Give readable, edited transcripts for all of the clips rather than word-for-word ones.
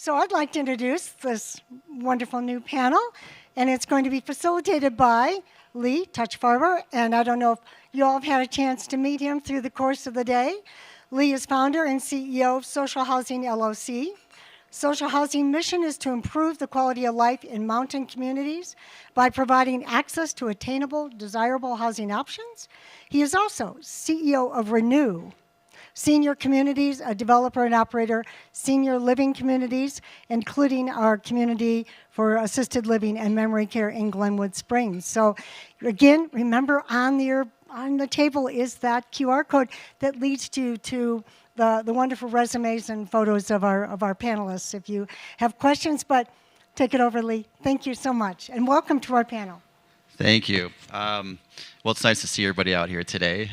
So I'd like to introduce this wonderful new panel, and it's going to be facilitated by Lee Tuchfarber, and I don't know if you all have had a chance to meet him through the course of the day. Lee is founder and CEO of Social Housing LLC. Social housing mission is to improve the quality of life in mountain communities by providing access to attainable, desirable housing options. He is also CEO of Renew Senior Communities, a developer and operator, senior living communities, including our community for assisted living and memory care in Glenwood Springs. So again, remember on the table is that QR code that leads you to the wonderful resumes and photos of our panelists if you have questions. But take it over, Lee. Thank you so much, and welcome to our panel. Thank you. Well, it's nice to see everybody out here today.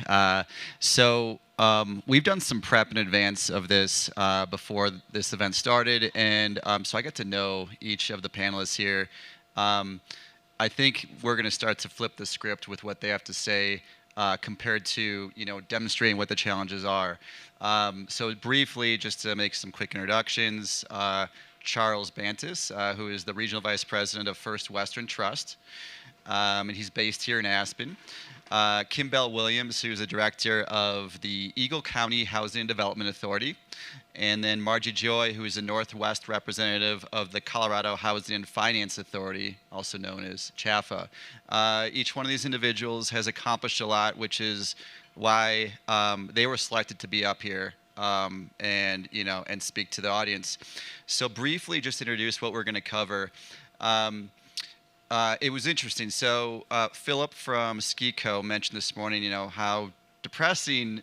We've done some prep in advance of this before this event started, and so I got to know each of the panelists here. I think we're going to start to flip the script with what they have to say compared to demonstrating what the challenges are. So briefly, just to make some quick introductions, Charles Bantis, who is the Regional Vice President of First Western Trust, and he's based here in Aspen. Kim Bell-Williams, who's the Director of the Eagle County Housing and Development Authority, and then Margie Joy, who is the Northwest Representative of the Colorado Housing and Finance Authority, also known as CHAFA. Each one of these individuals has accomplished a lot, which is why they were selected to be up here and speak to the audience. So briefly, just introduce what we're going to cover. It was interesting. So Philip from SkiCo mentioned this morning, how depressing,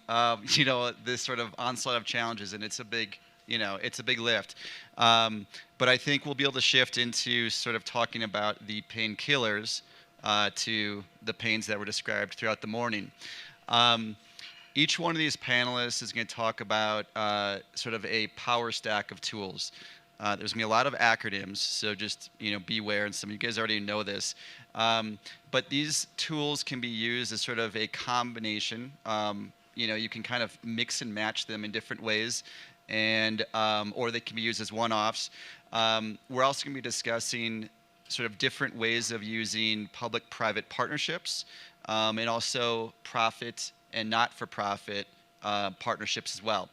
this sort of onslaught of challenges, and it's a big lift. But I think we'll be able to shift into sort of talking about the painkillers to the pains that were described throughout the morning. Each one of these panelists is going to talk about sort of a power stack of tools. There's going to be a lot of acronyms, so just beware, and some of you guys already know this. But these tools can be used as sort of a combination. You can kind of mix and match them in different ways, and or they can be used as one-offs. We're also going to be discussing sort of different ways of using public-private partnerships, and also profit and not-for-profit partnerships as well.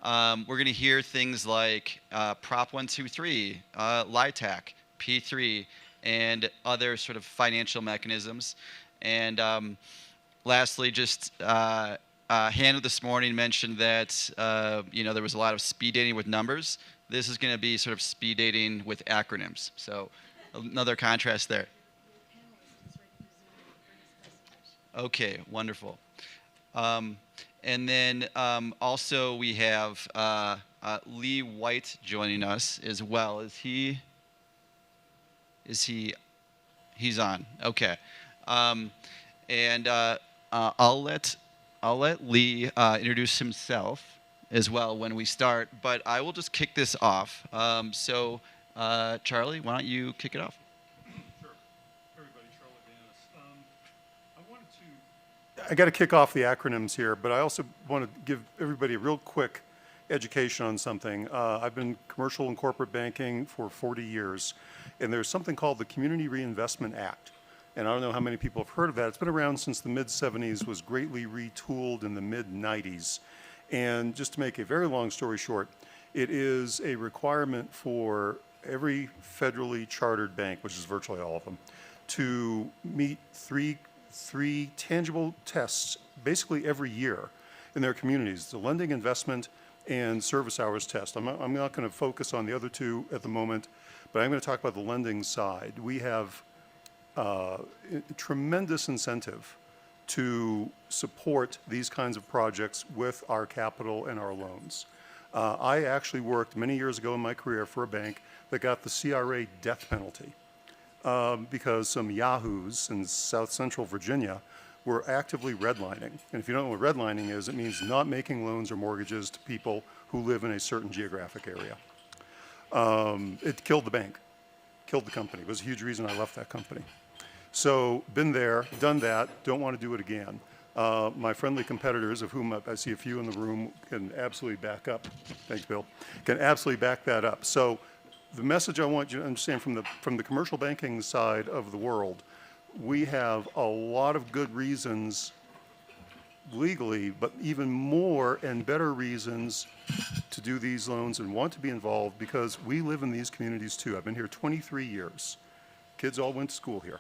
We're going to hear things like Prop 123, LIHTC, P3, and other sort of financial mechanisms. And lastly, just Hannah this morning mentioned that there was a lot of speed dating with numbers. This is going to be sort of speed dating with acronyms. So another contrast there. Okay, wonderful. And then also we have Lee White joining us as well. He's on. Okay. And I'll let Lee introduce himself as well when we start, but I will just kick this off. Charlie, why don't you kick it off? I got to kick off the acronyms here, but I also want to give everybody a real quick education on something. I've been commercial and corporate banking for 40 years, and there's something called the Community Reinvestment Act. And I don't know how many people have heard of that. It's been around since the mid-'70s, was greatly retooled in the mid-'90s. And just to make a very long story short, it is a requirement for every federally chartered bank, which is virtually all of them, to meet three tangible tests basically every year in their communities: the lending, investment, and service hours test. I'm not going to focus on the other two at the moment, but I'm going to talk about the lending side. We have tremendous incentive to support these kinds of projects with our capital and our loans. I actually worked many years ago in my career for a bank that got the CRA death penalty. Because some yahoos in South Central Virginia were actively redlining. And if you don't know what redlining is, it means not making loans or mortgages to people who live in a certain geographic area. It killed the bank, killed the company. It was a huge reason I left that company. So been there, done that, don't want to do it again. My friendly competitors, of whom I see a few in the room, can absolutely back up. Thanks, Bill. Can absolutely back that up. So the message I want you to understand from the commercial banking side of the world, we have a lot of good reasons legally, but even more and better reasons to do these loans and want to be involved because we live in these communities too. I've been here 23 years. Kids all went to school here.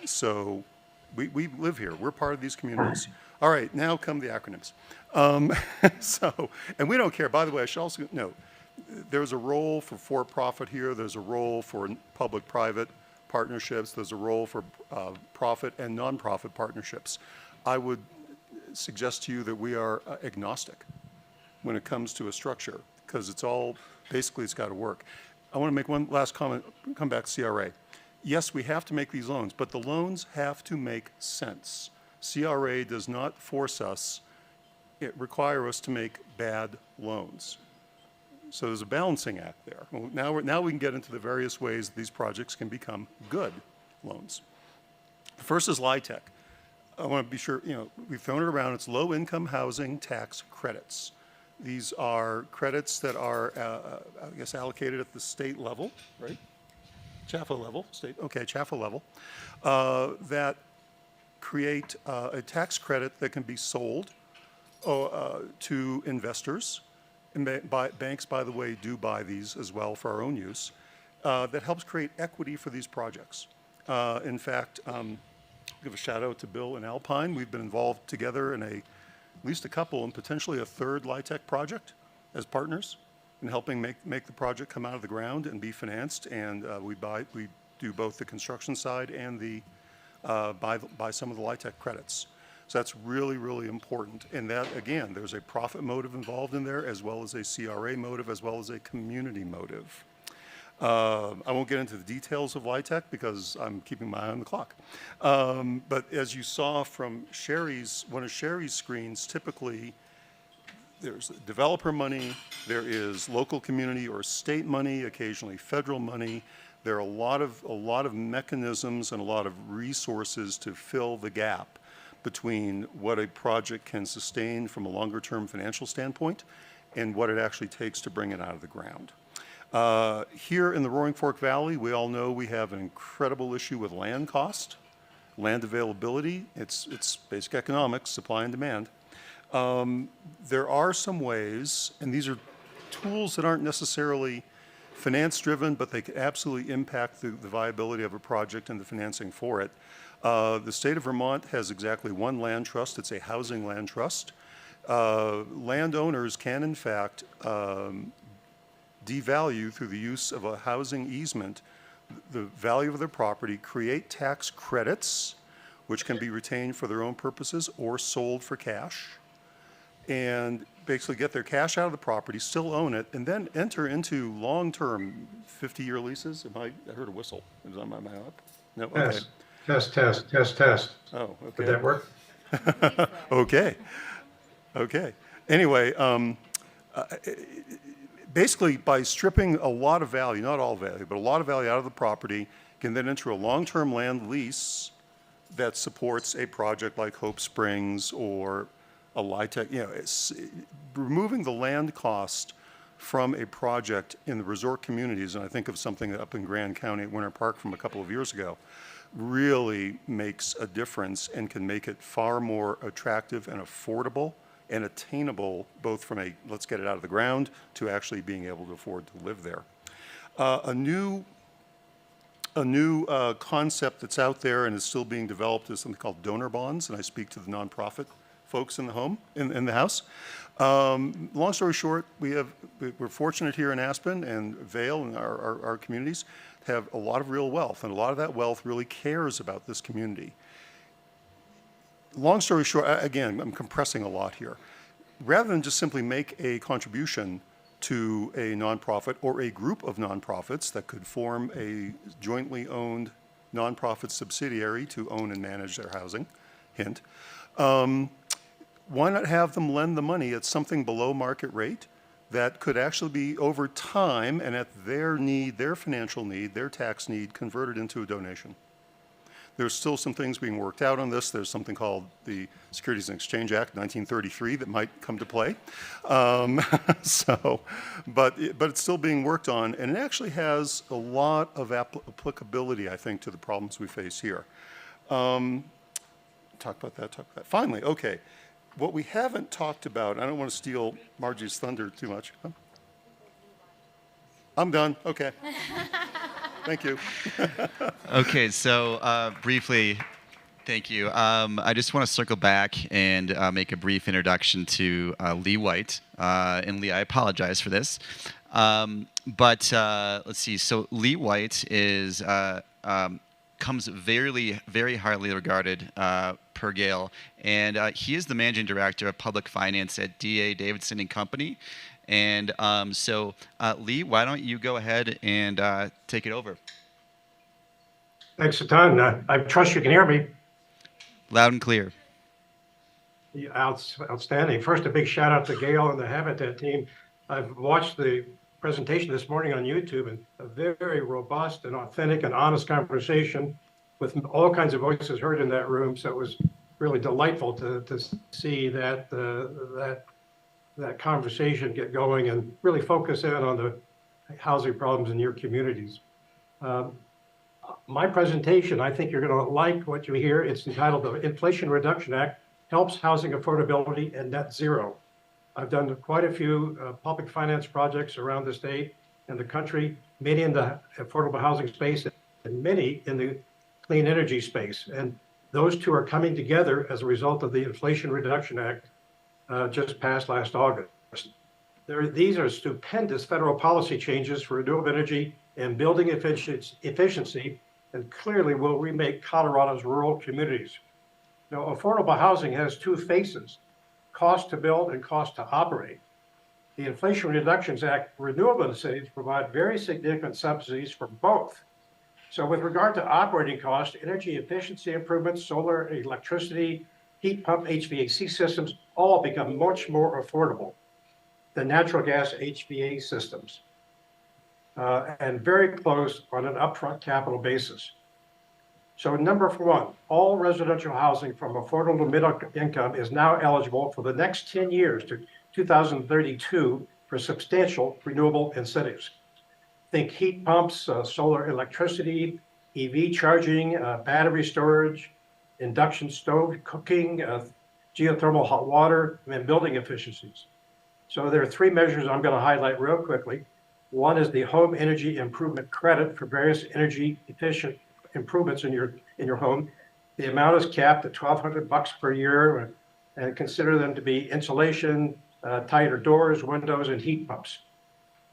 So we live here. We're part of these communities. All right, now come the acronyms. And we don't care. By the way, I should also note, there's a role for for-profit here. There's a role for public-private partnerships. There's a role for profit and nonprofit partnerships. I would suggest to you that we are agnostic when it comes to a structure because it's all, basically it's got to work. I want to make one last comment, come back to CRA. Yes, we have to make these loans, but the loans have to make sense. CRA does not force us, it requires us to make bad loans. So there's a balancing act there. Well, now we can get into the various ways these projects can become good loans. The first is LIHTC. I want to be sure, we've thrown it around. It's low-income housing tax credits. These are credits that are, I guess, allocated at the state level, right? CHAFA level, CHAFA level, that create a tax credit that can be sold to investors. And banks, by the way, do buy these as well for our own use. That helps create equity for these projects. In fact, give a shout out to Bill and Alpine. We've been involved together in at least a couple and potentially a third LIHTC project as partners in helping make the project come out of the ground and be financed. And we do both the construction side and the buy some of the LIHTC credits. So that's really, really important. And that, again, there's a profit motive involved in there as well as a CRA motive as well as a community motive. I won't get into the details of LIHTC because I'm keeping my eye on the clock. But as you saw from one of Sherry's screens, typically there's developer money, there is local community or state money, occasionally federal money. There are a lot of mechanisms and a lot of resources to fill the gap between what a project can sustain from a longer-term financial standpoint and what it actually takes to bring it out of the ground. Here in the Roaring Fork Valley, we all know we have an incredible issue with land cost, land availability. It's basic economics, supply and demand. There are some ways, and these are tools that aren't necessarily finance-driven, but they could absolutely impact the viability of a project and the financing for it. The state of Vermont has exactly one land trust. It's a housing land trust. Landowners can, in fact, devalue through the use of a housing easement the value of their property, create tax credits, which can be retained for their own purposes or sold for cash, and basically get their cash out of the property, still own it, and then enter into long-term 50-year leases. I heard a whistle. Is that my up? No? Okay. Test. Oh, okay. Did that work? Okay. Anyway, basically by stripping a lot of value, not all value, but a lot of value out of the property, can then enter a long-term land lease that supports a project like Hope Springs or a LIHTC. Removing the land cost from a project in the resort communities, and I think of something up in Grand County at Winter Park from a couple of years ago, really makes a difference and can make it far more attractive and affordable and attainable, both from a let's get it out of the ground to actually being able to afford to live there. A new concept that's out there and is still being developed is something called donor bonds, and I speak to the nonprofit folks in the house. Long story short, we're fortunate here in Aspen and Vail and our communities to have a lot of real wealth, and a lot of that wealth really cares about this community. Long story short, again, I'm compressing a lot here. Rather than just simply make a contribution to a nonprofit or a group of nonprofits that could form a jointly owned nonprofit subsidiary to own and manage their housing, hint, why not have them lend the money at something below market rate that could actually be over time and at their need, their financial need, their tax need, converted into a donation? There's still some things being worked out on this. There's something called the Securities and Exchange Act 1933 that might come to play. But it's still being worked on, and it actually has a lot of applicability, I think, to the problems we face here. Talk about that. Finally, okay, what we haven't talked about, I don't want to steal Margie's thunder too much. Huh? I'm done. Okay. Thank you. Okay, so briefly, thank you. I just want to circle back and make a brief introduction to Lee White. And Lee, I apologize for this. But let's see. So Lee White is comes very highly regarded per Gale, and he is the managing director of public finance at D.A. Davidson and Company. And Lee, why don't you go ahead and take it over? Thanks a ton. I trust you can hear me. Loud and clear. Yeah, outstanding. First, a big shout out to Gail and the Habitat team. I've watched the presentation this morning on YouTube, and a very robust and authentic and honest conversation with all kinds of voices heard in that room. So it was really delightful to see that conversation get going and really focus in on the housing problems in your communities. My presentation, I think you're going to like what you hear. It's entitled The Inflation Reduction Act Helps Housing Affordability and Net Zero. I've done quite a few public finance projects around the state and the country, many in the affordable housing space and many in the clean energy space. And those two are coming together as a result of the Inflation Reduction Act just passed last August. These are stupendous federal policy changes for renewable energy and building efficiency, and clearly will remake Colorado's rural communities. Now, affordable housing has two faces: cost to build and cost to operate. The Inflation Reduction Act renewable incentives provide very significant subsidies for both. So with regard to operating costs, energy efficiency improvements, solar, electricity, heat pump, HVAC systems all become much more affordable than natural gas HVAC systems, and very close on an upfront capital basis. So number one, all residential housing from affordable to middle income is now eligible for the next 10 years to 2032 for substantial renewable incentives. Think heat pumps, solar electricity, EV charging, battery storage, induction stove cooking, geothermal hot water, and building efficiencies. So there are three measures I'm going to highlight real quickly. One is the home energy improvement credit for various energy efficient improvements in your home. The amount is capped at $1,200 per year, and consider them to be insulation, tighter doors, windows, and heat pumps.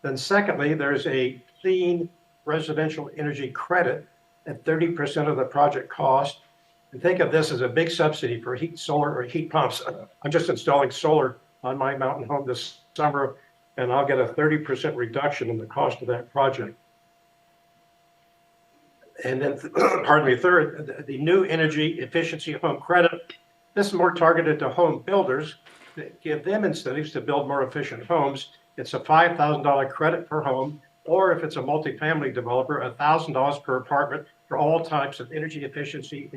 Then secondly, there's a clean residential energy credit at 30% of the project cost. And think of this as a big subsidy for heat, solar, or heat pumps. I'm just installing solar on my mountain home this summer, and I'll get a 30% reduction in the cost of that project. And then, third, the new energy efficiency home credit. This is more targeted to home builders that give them incentives to build more efficient homes. It's a $5,000 credit per home, or if it's a multifamily developer, $1,000 per apartment for all types of energy efficiency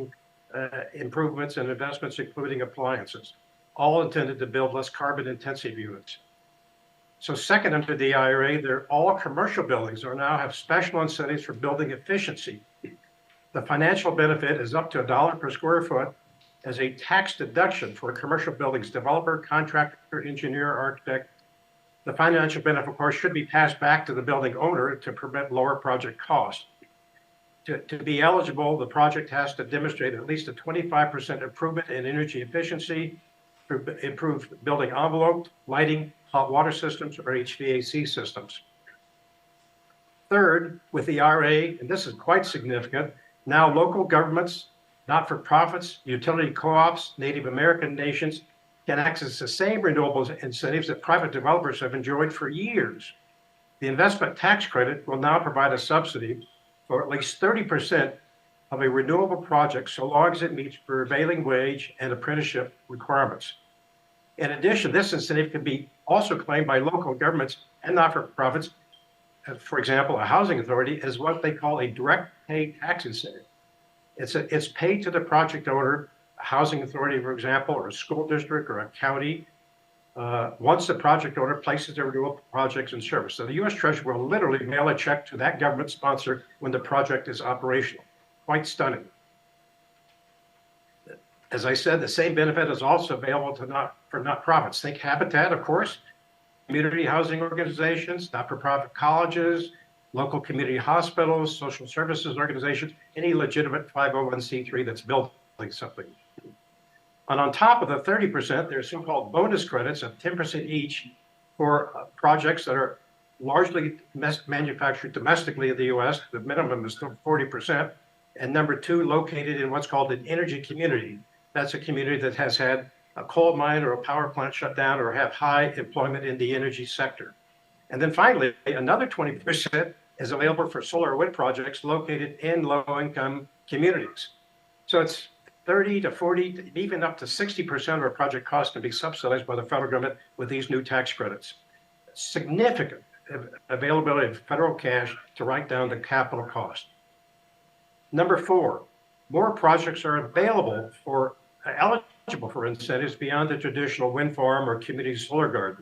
improvements and investments, including appliances, all intended to build less carbon intensive units. So second, under the IRA, all commercial buildings now have special incentives for building efficiency. The financial benefit is up to $1 per square foot as a tax deduction for a commercial building's developer, contractor, engineer, architect. The financial benefit, of course, should be passed back to the building owner to prevent lower project costs. To be eligible, the project has to demonstrate at least a 25% improvement in energy efficiency, improved building envelope, lighting, hot water systems, or HVAC systems. Third, with the IRA, and this is quite significant, now local governments, not-for-profits, utility co-ops, Native American nations can access the same renewables incentives that private developers have enjoyed for years. The investment tax credit will now provide a subsidy for at least 30% of a renewable project so long as it meets prevailing wage and apprenticeship requirements. In addition, this incentive can be also claimed by local governments and not-for-profits. For example, a housing authority is what they call a direct pay tax incentive. It's paid to the project owner, a housing authority, for example, or a school district or a county, once the project owner places their renewable projects in service. So the U.S. Treasury will literally mail a check to that government sponsor when the project is operational. Quite stunning. As I said, the same benefit is also available for nonprofits. Think Habitat, of course, community housing organizations, not-for-profit colleges, local community hospitals, social services organizations, any legitimate 501c3 that's building something. And on top of the 30%, there's so-called bonus credits of 10% each for projects that are largely manufactured domestically in the U.S. The minimum is still 40%. And number two, located in what's called an energy community. That's a community that has had a coal mine or a power plant shut down or have high employment in the energy sector. And then finally, another 20% is available for solar or wind projects located in low-income communities. So it's 30 to 40, even up to 60% of our project costs can be subsidized by the federal government with these new tax credits. Significant availability of federal cash to write down the capital cost. Number four, more projects are available for eligible for incentives beyond the traditional wind farm or community solar garden.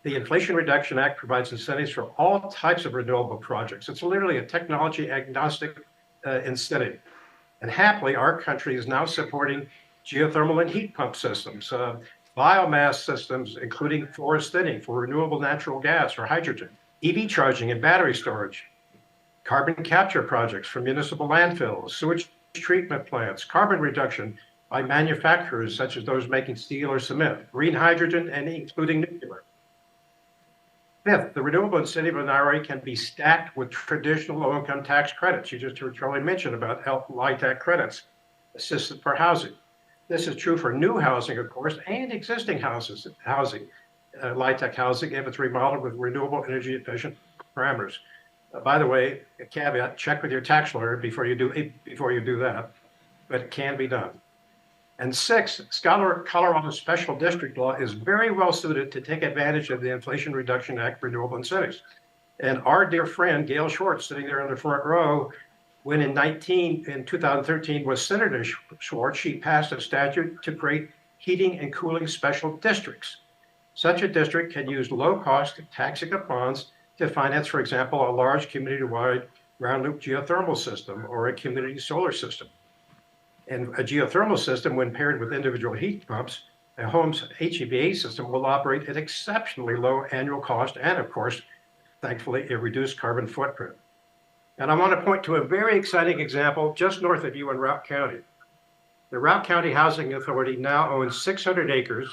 The Inflation Reduction Act provides incentives for all types of renewable projects. It's literally a technology agnostic incentive. And happily, our country is now supporting geothermal and heat pump systems, biomass systems, including forest thinning for renewable natural gas or hydrogen, EV charging and battery storage, carbon capture projects for municipal landfills, sewage treatment plants, carbon reduction by manufacturers such as those making steel or cement, green hydrogen, and including nuclear. Fifth, the renewable incentive in IRA can be stacked with traditional low-income tax credits. You just heard Charlie mention about LIHTC credits, assistance for housing. This is true for new housing, of course, and existing housing. LIHTC housing, if it's remodeled with renewable energy efficient parameters. By the way, a caveat: check with your tax lawyer before you do that, but it can be done. And six, Colorado Special District Law is very well suited to take advantage of the Inflation Reduction Act renewable incentives. And our dear friend, Gail Schwartz, sitting there in the front row, when in 2013 was Senator Schwartz, she passed a statute to create heating and cooling special districts. Such a district can use low-cost tax-exempt bonds to finance, for example, a large community-wide ground-loop geothermal system or a community solar system. And a geothermal system, when paired with individual heat pumps, a home's HEVA system will operate at exceptionally low annual cost and, of course, thankfully, a reduced carbon footprint. And I want to point to a very exciting example just north of you in Routt County. The Routt County Housing Authority now owns 600 acres,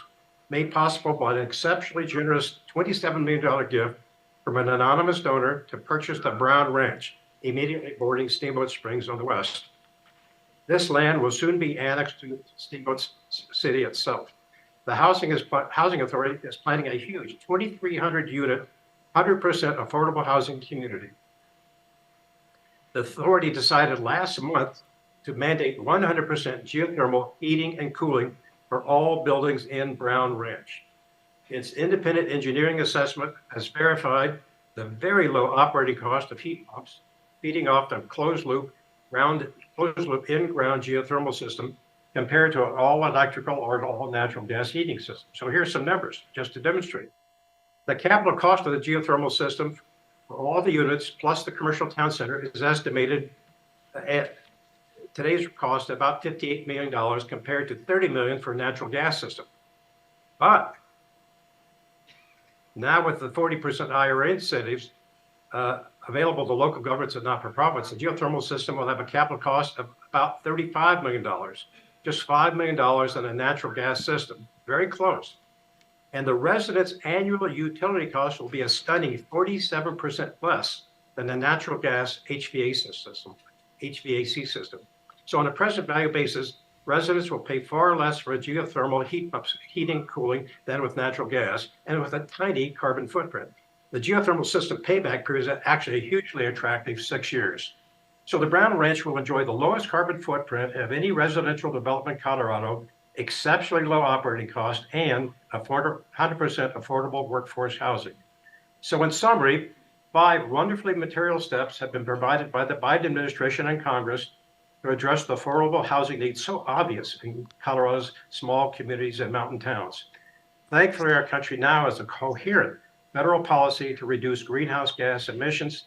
made possible by an exceptionally generous $27 million gift from an anonymous donor to purchase the Brown Ranch, immediately bordering Steamboat Springs on the west. This land will soon be annexed to Steamboat City itself. The Housing Authority is planning a huge 2,300 unit, 100% affordable housing community. The authority decided last month to mandate 100% geothermal heating and cooling for all buildings in Brown Ranch. Its independent engineering assessment has verified the very low operating cost of heat pumps, feeding off the closed loop in-ground geothermal system compared to an all-electrical or all-natural gas heating system. So here's some numbers just to demonstrate. The capital cost of the geothermal system for all the units plus the commercial town center is estimated at today's cost about $58 million compared to $30 million for a natural gas system. But now with the 40% IRA incentives available to local governments and not-for-profits, the geothermal system will have a capital cost of about $35 million, just $5 million in a natural gas system, very close. And the residents' annual utility cost will be a stunning 47% less than the natural gas HVAC system. So on a present value basis, residents will pay far less for a geothermal heat pumps, heating, cooling than with natural gas, and with a tiny carbon footprint. The geothermal system payback period is actually a hugely attractive 6 years. So the Brown Ranch will enjoy the lowest carbon footprint of any residential development in Colorado, exceptionally low operating cost, and 100% affordable workforce housing. So in summary, 5 wonderfully material steps have been provided by the Biden administration and Congress to address the affordable housing needs so obvious in Colorado's small communities and mountain towns. Thankfully, our country now has a coherent federal policy to reduce greenhouse gas emissions.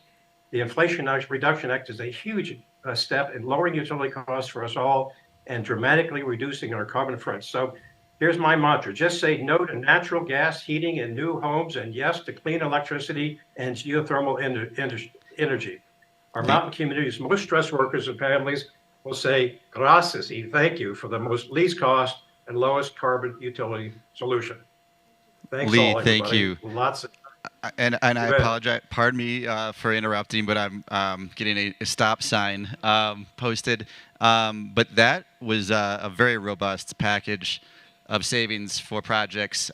The Inflation Reduction Act is a huge step in lowering utility costs for us all and dramatically reducing our carbon footprint. So here's my mantra. Just say no to natural gas heating in new homes and yes to clean electricity and geothermal energy. Our mountain communities, most stressed workers and families will say, gracias, thank you for the most least cost and lowest carbon utility solution. Thanks Lee, all, thank everybody. you. Lots of And I bet. apologize. Pardon me for interrupting, but I'm getting a stop sign posted. But that was a very robust package of savings for projects.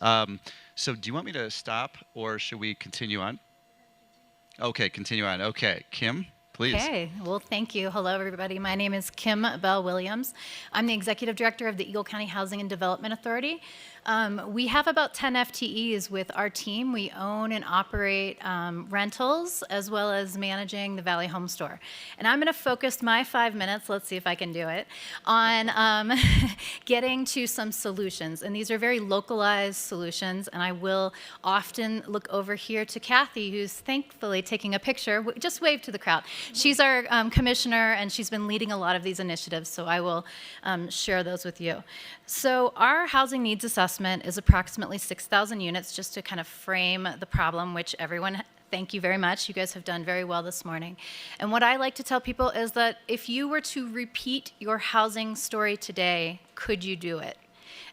So do you want me to stop, or should we continue on? Okay, continue on. Okay, Kim, please. Okay, well, thank you. Hello, everybody. My name is Kim Bell Williams. I'm the Executive Director of the Eagle County Housing and Development Authority. We have about 10 FTEs with our team. We own and operate rentals as well as managing the Valley Home Store. And I'm going to focus my 5 minutes, let's see if I can do it, on getting to some solutions. And these are very localized solutions. And I will often look over here to Kathy, who's thankfully taking a picture. Just wave to the crowd. She's our commissioner, and she's been leading a lot of these initiatives. So I will share those with you. So our housing needs assessment is approximately 6,000 units, just to kind of frame the problem, which everyone, thank you very much. You guys have done very well this morning. And what I like to tell people is that if you were to repeat your housing story today, could you do it?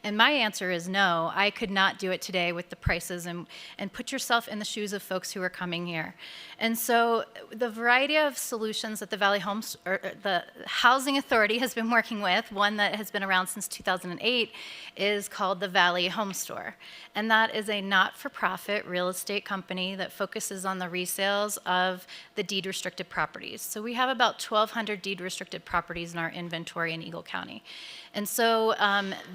And my answer is no, I could not do it today with the prices, and put yourself in the shoes of folks who are coming here. And so the variety of solutions that the Valley Homes, or the Housing Authority has been working with, one that has been around since 2008, is called the Valley Home Store. And that is a not-for-profit real estate company that focuses on the resales of the deed-restricted properties. So we have about 1,200 deed-restricted properties in our inventory in Eagle County. And so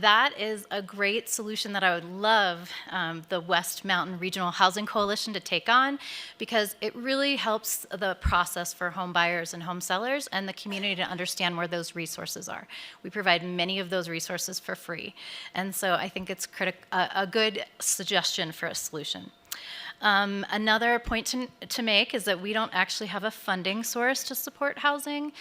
that is a great solution that I would love the West Mountain Regional Housing Coalition to take on, because it really helps the process for home buyers and home sellers and the community to understand where those resources are. We provide many of those resources for free. And so I think it's a good suggestion for a solution. Another point to make is that we don't actually have a funding source to support housing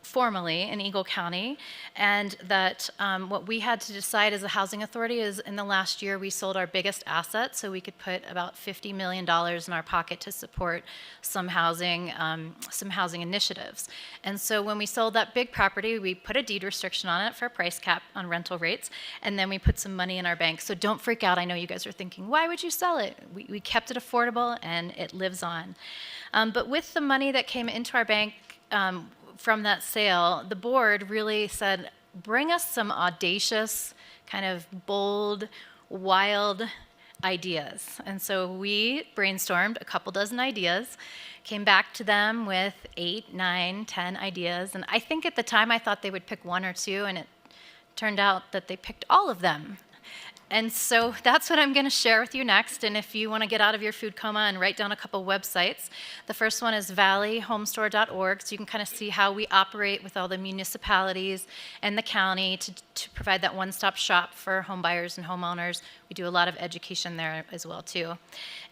formally in Eagle County, and that what we had to decide as a housing authority is in the last year we sold our biggest asset, so we could put about $50 million in our pocket to support some housing initiatives. And so when we sold that big property, we put a deed restriction on it for a price cap on rental rates, and then we put some money in our bank. So don't freak out. I know you guys are thinking, why would you sell it? We kept it affordable, and it lives on. But with the money that came into our bank from that sale, the board really said, bring us some audacious, kind of bold, wild ideas. And so we brainstormed a couple dozen ideas, came back to them with 8, 9, 10 ideas. And I think at the time I thought they would pick 1 or 2, and it turned out that they picked all of them. And so that's what I'm going to share with you next. And if you want to get out of your food coma and write down a couple websites, the first one is valleyhomestore.org. So you can kind of see how we operate with all the municipalities and the county to provide that one-stop shop for home buyers and homeowners. We do a lot of education there as well, too.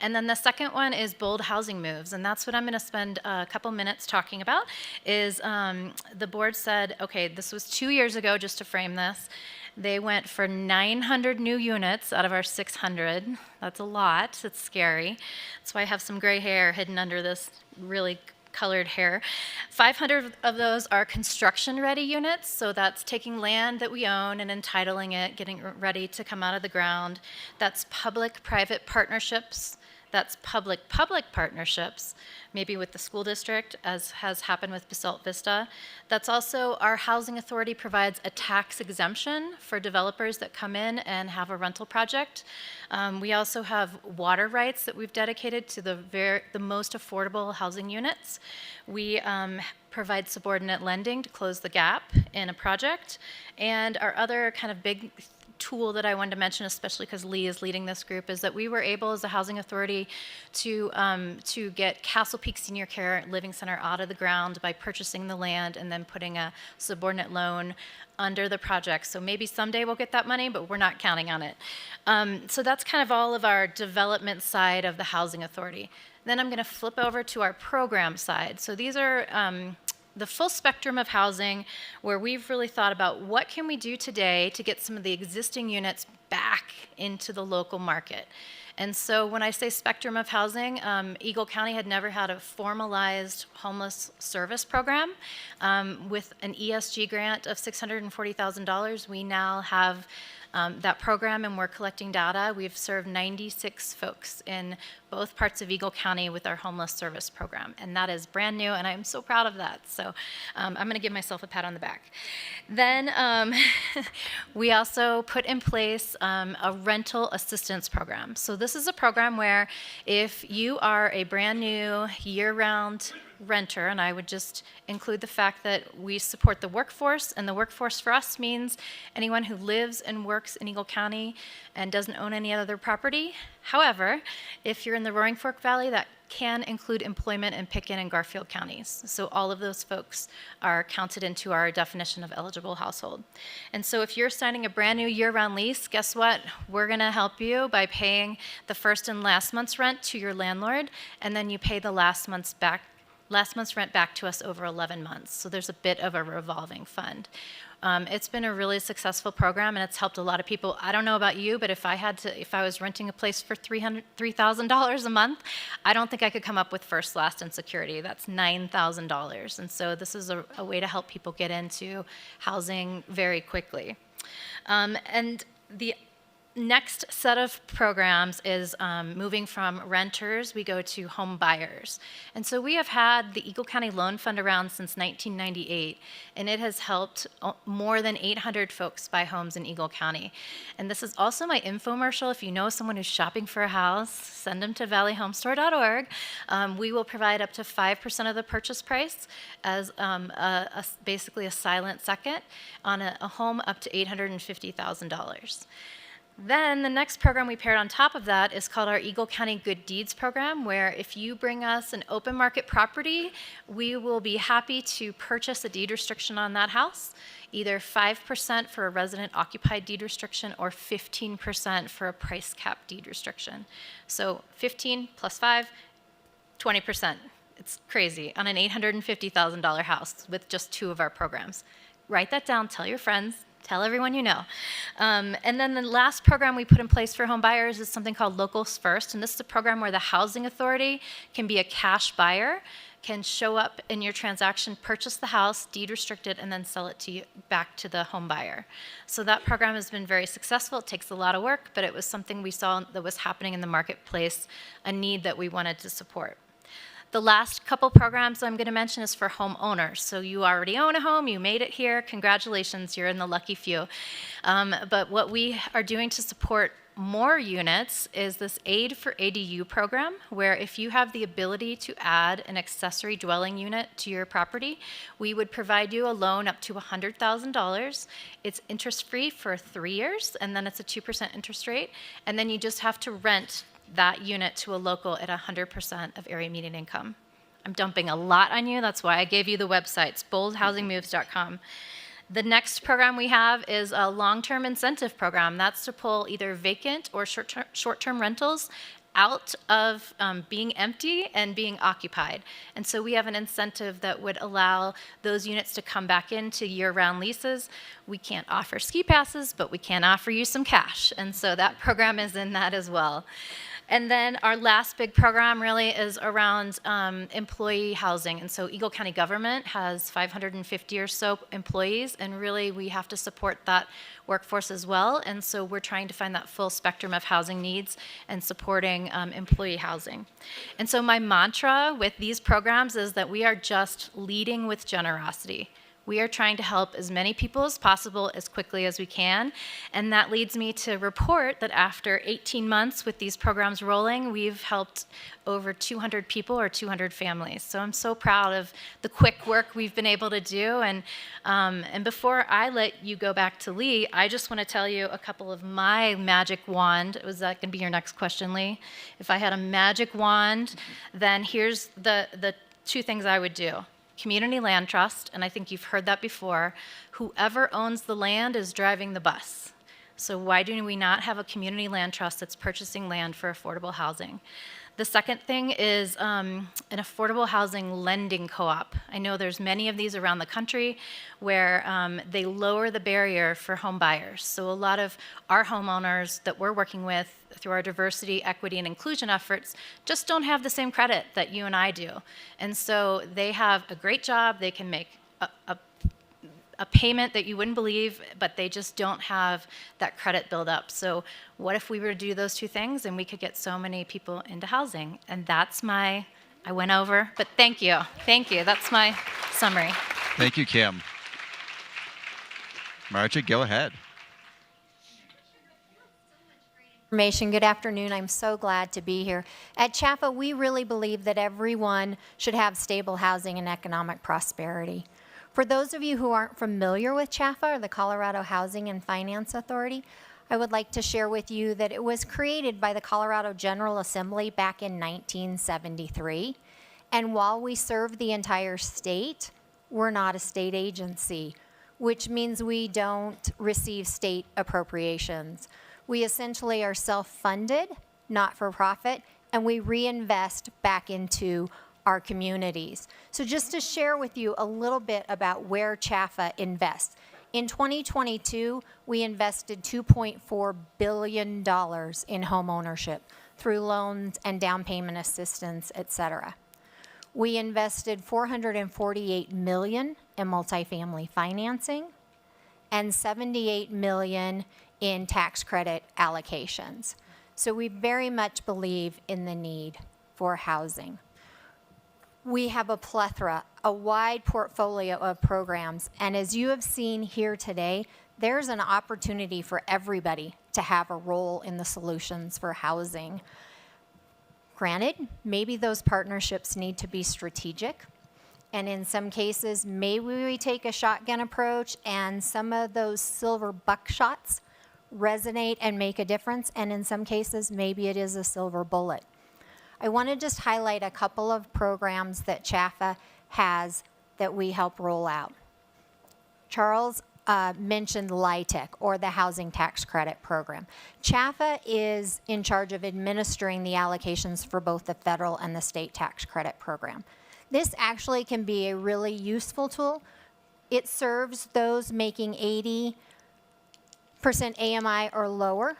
And then the second one is Bold Housing Moves. And that's what I'm going to spend a couple minutes talking about. Is the board said, okay, this was 2 years ago, just to frame this. They went for 900 new units out of our 600. That's a lot. It's scary. That's why I have some gray hair hidden under this really colored hair. 500 of those are construction-ready units, so that's taking land that we own and entitling it, getting it ready to come out of the ground. That's public-private partnerships. That's public-public partnerships, maybe with the school district, as has happened with Basalt Vista. That's also our housing authority provides a tax exemption for developers that come in and have a rental project. We also have water rights that we've dedicated to the most affordable housing units. We provide subordinate lending to close the gap in a project. And our other kind of big tool that I wanted to mention, especially because Lee is leading this group, is that we were able as a housing authority to get Castle Peak Senior Care Living Center out of the ground by purchasing the land and then putting a subordinate loan under the project. So maybe someday we'll get that money, but we're not counting on it. So that's kind of all of our development side of the housing authority. Then I'm going to flip over to our program side. So these are the full spectrum of housing, where we've really thought about what can we do today to get some of the existing units back into the local market. And so when I say spectrum of housing, Eagle County had never had a formalized homeless service program. With an ESG grant of $640,000, we now have that program, and we're collecting data. We've served 96 folks in both parts of Eagle County with our homeless service program, and that is brand new, and I'm so proud of that. So I'm going to give myself a pat on the back. Then we also put in place a rental assistance program. So this is a program where if you are a brand new year-round renter, and I would just include the fact that we support the workforce, and the workforce for us means anyone who lives and works in Eagle County and doesn't own any other property. However, if you're in the Roaring Fork Valley, that can include employment in Pickett and Garfield counties. So all of those folks are counted into our definition of eligible household. And so if you're signing a brand new year-round lease, guess what? We're going to help you by paying the first and last month's rent to your landlord, and then you pay the last month's rent back to us over 11 months. So there's a bit of a revolving fund. It's been a really successful program, and it's helped a lot of people. I don't know about you, but if I was renting a place for $3,000 a month, I don't think I could come up with first, last, and security. That's $9,000. And so this is a way to help people get into housing very quickly. And the next set of programs is moving from renters, we go to home buyers. And so we have had the Eagle County Loan Fund around since 1998, and it has helped more than 800 folks buy homes in Eagle County. And this is also my infomercial. If you know someone who's shopping for a house, send them to valleyhomestore.org. We will provide up to 5% of the purchase price as basically a silent second on a home up to $850,000. Then the next program we paired on top of that is called our Eagle County Good Deeds program, where if you bring us an open market property, we will be happy to purchase a deed restriction on that house, either 5% for a resident occupied deed restriction or 15% for a price cap deed restriction. So 15 plus 5, 20%. It's crazy on an $850,000 house with just 2 of our programs. Write that down, tell your friends. Tell everyone you know. And then the last program we put in place for home buyers is something called Locals First. And this is a program where the housing authority can be a cash buyer, can show up in your transaction, purchase the house, deed restrict it, and then sell it to you back to the home buyer. So that program has been very successful. It takes a lot of work, but it was something we saw that was happening in the marketplace, a need that we wanted to support. The last couple programs I'm going to mention is for homeowners. So you already own a home, you made it here, congratulations, you're in the lucky few. But what we are doing to support more units is this Aid for ADU program, where if you have the ability to add an accessory dwelling unit to your property, we would provide you a loan up to $100,000. It's interest-free for 3 years, and then it's a 2% interest rate, and then you just have to rent that unit to a local at 100% of area median income. I'm dumping a lot on you. That's why I gave you the websites, boldhousingmoves.com. The next program we have is a long-term incentive program. That's to pull either vacant or short-term rentals out of being empty and being occupied. And so we have an incentive that would allow those units to come back into year-round leases. We can't offer ski passes, but we can offer you some cash. And so that program is in that as well. And then our last big program really is around employee housing. And so Eagle County government has 550 or so employees, and really we have to support that workforce as well. And so we're trying to find that full spectrum of housing needs and supporting employee housing. And so my mantra with these programs is that we are just leading with generosity. We are trying to help as many people as possible as quickly as we can. And that leads me to report that after 18 months with these programs rolling, we've helped over 200 people or 200 families. So I'm so proud of the quick work we've been able to do. And before I let you go back to Lee, I just want to tell you a couple of my magic wand. Was that going to be your next question, Lee? If I had a magic wand, then here's the two things I would do. Community land trust, and I think you've heard that before. Whoever owns the land is driving the bus. So why do we not have a community land trust that's purchasing land for affordable housing? The second thing is an affordable housing lending co-op. I know there's many of these around the country where they lower the barrier for home buyers. So a lot of our homeowners that we're working with through our diversity, equity, and inclusion efforts just don't have the same credit that you and I do. And so they have a great job. They can make a payment that you wouldn't believe, but they just don't have that credit build up. So what if we were to do those two things and we could get so many people into housing? And that's I went over, but thank you. Thank you. That's my summary. Thank you, Kim. Margie, go ahead. Information. Good afternoon. I'm so glad to be here. At CHAFA, we really believe that everyone should have stable housing and economic prosperity. For those of you who aren't familiar with CHAFA, or the Colorado Housing and Finance Authority, I would like to share with you that it was created by the Colorado General Assembly back in 1973. And while we serve the entire state, we're not a state agency, which means we don't receive state appropriations. We essentially are self-funded, not for profit, and we reinvest back into our communities. So just to share with you a little bit about where CHAFA invests. In 2022, we invested $2.4 billion in home ownership through loans and down payment assistance, et cetera. We invested $448 million in multifamily financing and $78 million in tax credit allocations. So we very much believe in the need for housing. We have a plethora, a wide portfolio of programs, and as you have seen here today, there's an opportunity for everybody to have a role in the solutions for housing. Granted, maybe those partnerships need to be strategic, and in some cases, maybe we take a shotgun approach and some of those silver buckshots resonate and make a difference, and in some cases, maybe it is a silver bullet. I want to just highlight a couple of programs that CHAFA has that we help roll out. Charles mentioned LIHTC, or the Housing Tax Credit Program. CHAFA is in charge of administering the allocations for both the federal and the state tax credit program. This actually can be a really useful tool. It serves those making 80% AMI or lower,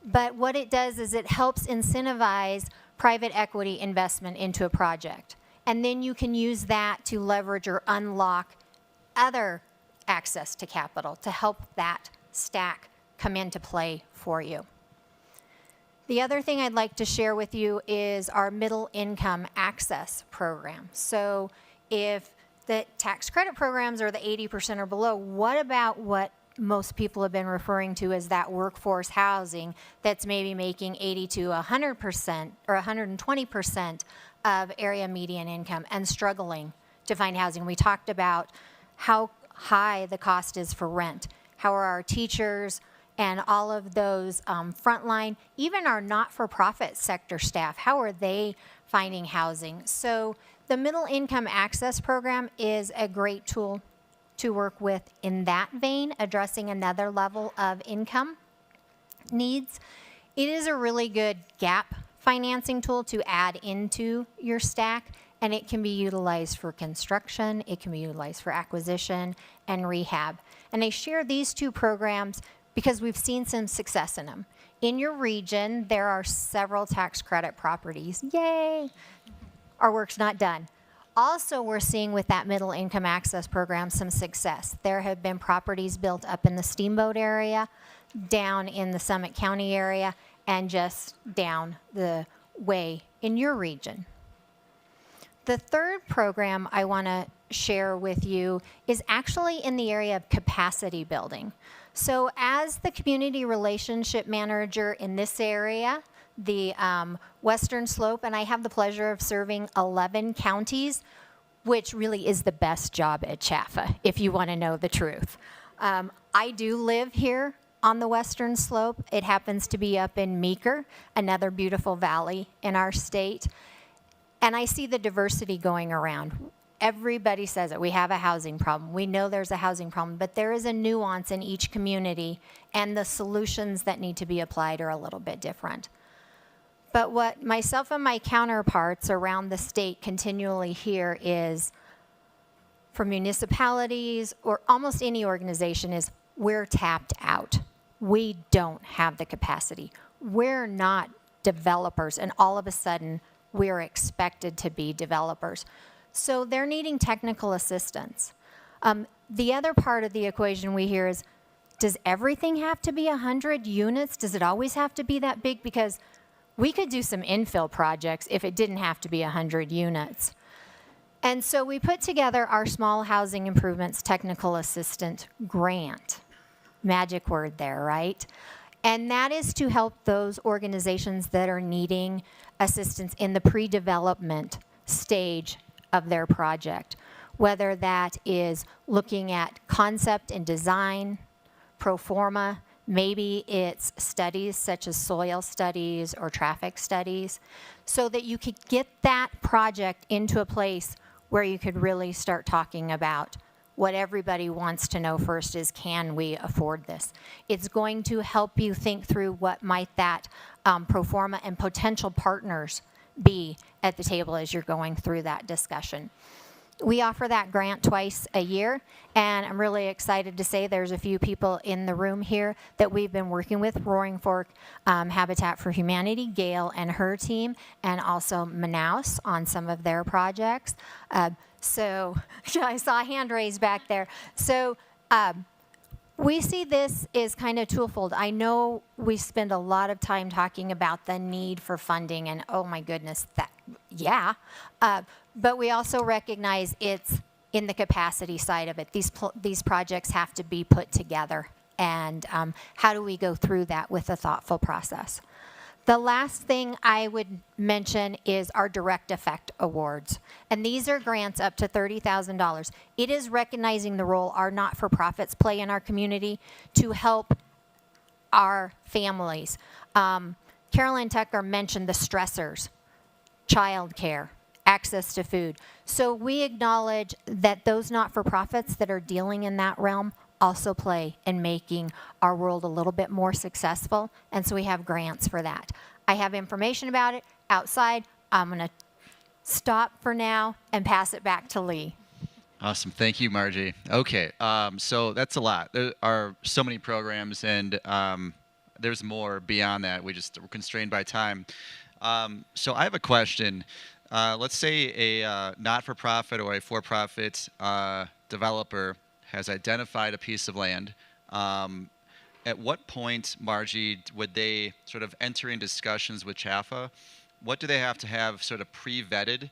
but what it does is it helps incentivize private equity investment into a project. And then you can use that to leverage or unlock other access to capital to help that stack come into play for you. The other thing I'd like to share with you is our middle income access program. So if the tax credit programs are the 80% or below, what about what most people have been referring to as that workforce housing that's maybe making 80 to 100% or 120% of area median income and struggling to find housing. We talked about how high the cost is for rent. How are our teachers and all of those frontline, even our not-for-profit sector staff, how are they finding housing? So the Middle Income Access Program is a great tool to work with in that vein, addressing another level of income needs. It is a really good gap financing tool to add into your stack, and it can be utilized for construction, it can be utilized for acquisition and rehab. And I share these two programs because we've seen some success in them. In your region, there are several tax credit properties. Yay! Our work's not done. Also, we're seeing with that Middle Income Access Program some success. There have been properties built up in the Steamboat area, down in the Summit County area, and just down the way in your region. The third program I want to share with you is actually in the area of capacity building. So as the community relationship manager in this area, the Western Slope, and I have the pleasure of serving 11 counties, which really is the best job at Chaffa, if you want to know the truth. I do live here on the Western Slope. It happens to be up in Meeker, another beautiful valley in our state. And I see the diversity going around. Everybody says it. We have a housing problem. We know there's a housing problem, but there is a nuance in each community, and the solutions that need to be applied are a little bit different. But what myself and my counterparts around the state continually hear is, from municipalities or almost any organization, is we're tapped out. We don't have the capacity. We're not developers, and all of a sudden, we're expected to be developers. So they're needing technical assistance. The other part of the equation we hear is, does everything have to be 100 units? Does it always have to be that big? Because we could do some infill projects if it didn't have to be 100 units. And so we put together our Small Housing Improvements Technical Assistant Grant. Magic word there, right? And that is to help those organizations that are needing assistance in the pre-development stage of their project, whether that is looking at concept and design, pro forma, maybe it's studies such as soil studies or traffic studies, so that you could get that project into a place where you could really start talking about what everybody wants to know first is, can we afford this? It's going to help you think through what might that pro forma and potential partners be at the table as you're going through that discussion. We offer that grant twice a year, and I'm really excited to say there's a few people in the room here that we've been working with, Roaring Fork Habitat for Humanity, Gail and her team, and also Manaus on some of their projects. So I saw a hand raised back there. So we see this as kind of twofold. I know we spend a lot of time talking about the need for funding, and oh my goodness, but we also recognize it's in the capacity side of it. These projects have to be put together, and how do we go through that with a thoughtful process? The last thing I would mention is our direct effect awards. And these are grants up to $30,000. It is recognizing the role our not-for-profits play in our community to help our families. Carolyn Tucker mentioned the stressors, childcare, access to food. So we acknowledge that those not-for-profits that are dealing in that realm also play in making our world a little bit more successful, and so we have grants for that. I have information about it outside. I'm going to stop for now and pass it back to Lee. Awesome. Thank you, Margie. Okay, so that's a lot. There are so many programs, and there's more beyond that. We're constrained by time. So I have a question. Let's say a not-for-profit or a for-profit developer has identified a piece of land. At what point, Margie, would they sort of enter in discussions with Chaffa? What do they have to have sort of pre-vetted?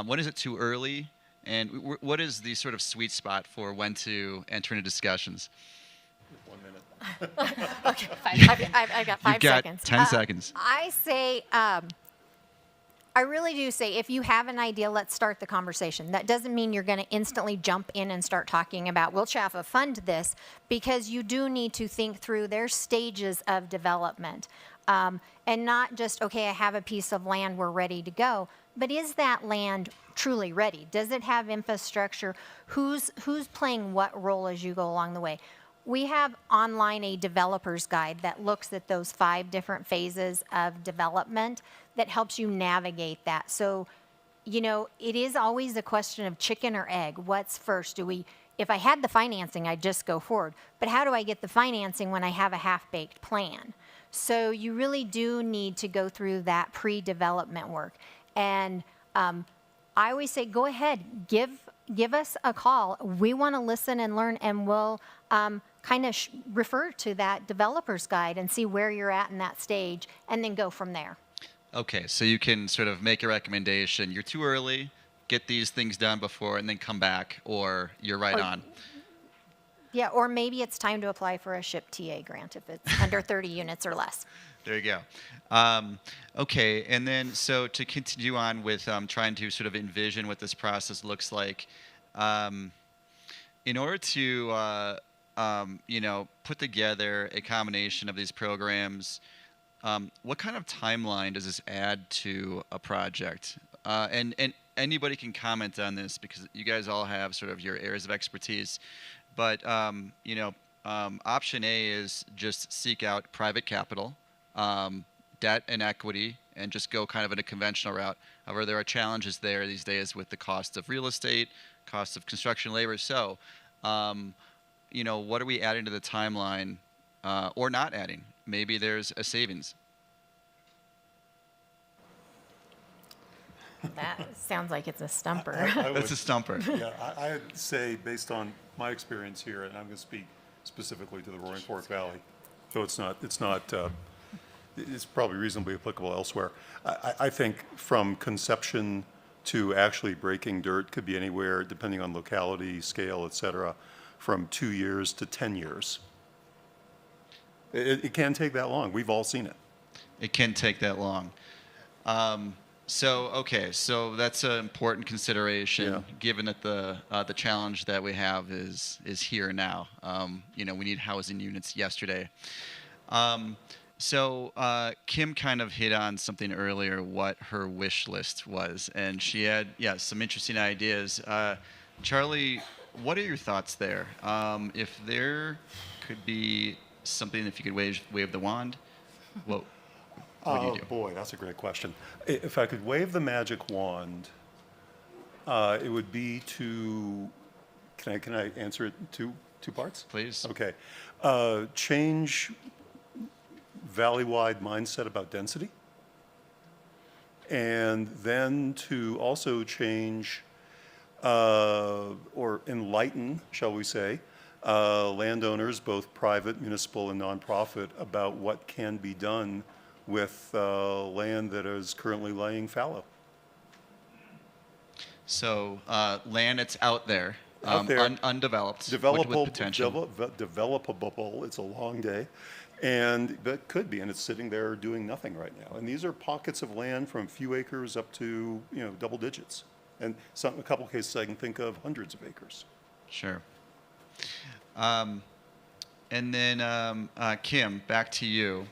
When is it too early? And what is the sort of sweet spot for when to enter into discussions? 1 minute. Okay, fine. I've got 5 You've got seconds. 10 seconds. I say, I really do say, if you have an idea, let's start the conversation. That doesn't mean you're going to instantly jump in and start talking about, will Chaffa fund this? Because you do need to think through their stages of development. And not just, okay, I have a piece of land, we're ready to go. But is that land truly ready? Does it have infrastructure? Who's playing what role as you go along the way? We have online a developer's guide that looks at those 5 different phases of development that helps you navigate that. So, you know, it is always a question of chicken or egg. What's first? If I had the financing, I'd just go forward. But how do I get the financing when I have a half-baked plan? So you really do need to go through that pre-development work. And I always say, go ahead, give us a call. We want to listen and learn, and we'll kind of refer to that developer's guide and see where you're at in that stage, and then go from there. Okay, so you can sort of make a recommendation. You're too early. get these things done before and then come back, or you're right Or- on. Yeah, or maybe it's time to apply for a SHIP TA grant if it's under 30 units or less. There you go. Okay, and then so to continue on with trying to sort of envision what this process looks like, in order to put together a combination of these programs, what kind of timeline does this add to a project? And anybody can comment on this because you guys all have sort of your areas of expertise. But option A is just seek out private capital, debt and equity, and just go kind of in a conventional route. However, there are challenges there these days with the cost of real estate, cost of construction labor. So, what are we adding to the timeline or not adding? Maybe there's a savings. That sounds like it's a stumper. That's a stumper. Yeah, I'd say based on my experience here, and I'm going to speak specifically to the Roaring Fork Valley, though it's probably reasonably applicable elsewhere. I think from conception to actually breaking dirt could be anywhere, depending on locality, scale, et cetera, from 2 years to 10 years. It can take that long. We've all seen it. It can take that long. So that's an important consideration, Yeah. given that the challenge that we have is here now. We need housing units yesterday. Kim kind of hit on something earlier, what her wish list was, and she had some interesting ideas. Charlie, what are your thoughts there? If there could be something, if you could wave the wand, what do you Oh, do? boy, that's a great question. If I could wave the magic wand, it would be to, can I answer it in two parts? Please. Okay. Change valley-wide mindset about density. And then to also change or enlighten, shall we say, landowners, both private, municipal, and nonprofit, about what can be done with land that is currently laying fallow. So land that's out there, Out there. Undeveloped, with Developable, potential. developable, it's a long day, and that could be, and it's sitting there doing nothing right now. And these are pockets of land from a few acres up to, double digits. And a couple cases I can think of, hundreds of acres. Sure. And then Kim, back to you.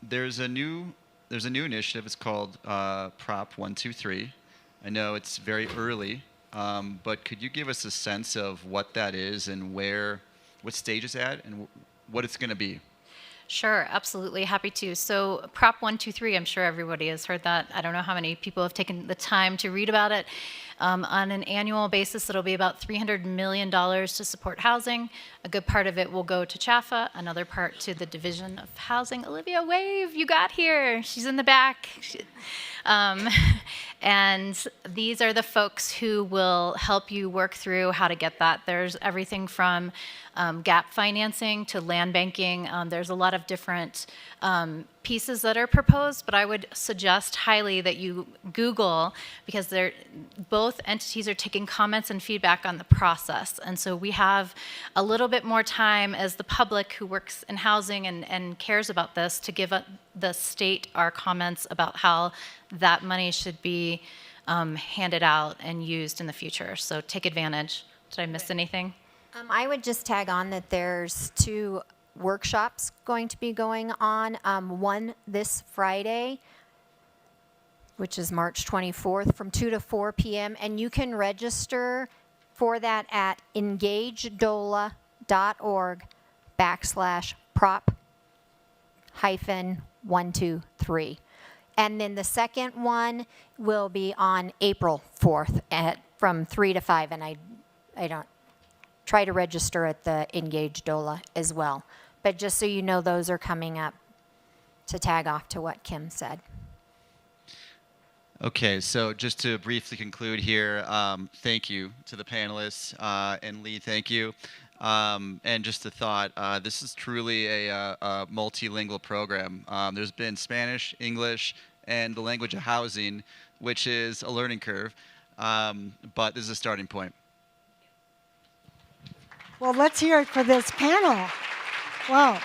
There's a new initiative. It's called Prop 123. I know it's very early, but could you give us a sense of what that is and what stage it's at, and what it's going to be? Sure, absolutely. Happy to. So Prop 123, I'm sure everybody has heard that. I don't know how many people have taken the time to read about it. On an annual basis, it'll be about $300 million to support housing. A good part of it will go to CHAFA, another part to the Division of Housing. Olivia, wave, you got here. She's in the back. And these are the folks who will help you work through how to get that. There's everything from gap financing to land banking. There's a lot of different pieces that are proposed, but I would suggest highly that you Google, because both entities are taking comments and feedback on the process. And so we have a little bit more time as the public who works in housing and cares about this to give the state our comments about how that money should be handed out and used in the future. So take advantage. Did I miss anything? I would just tag on that there's 2 workshops going to be going on. One this Friday, which is March 24th, from 2 to 4 p.m. And you can register for that at engagedola.org/prop-123. And then the second one will be on April 4th from 3 to 5. And I don't try to register at the Engage DOLA as well. But just so you know, those are coming up to tag off to what Kim said. Okay, so just to briefly conclude here, thank you to the panelists, and Lee, thank you. And just a thought, this is truly a multilingual program. There's been Spanish, English, and the language of housing, which is a learning curve. but this is a starting point. Well, let's hear it for this panel. Wow.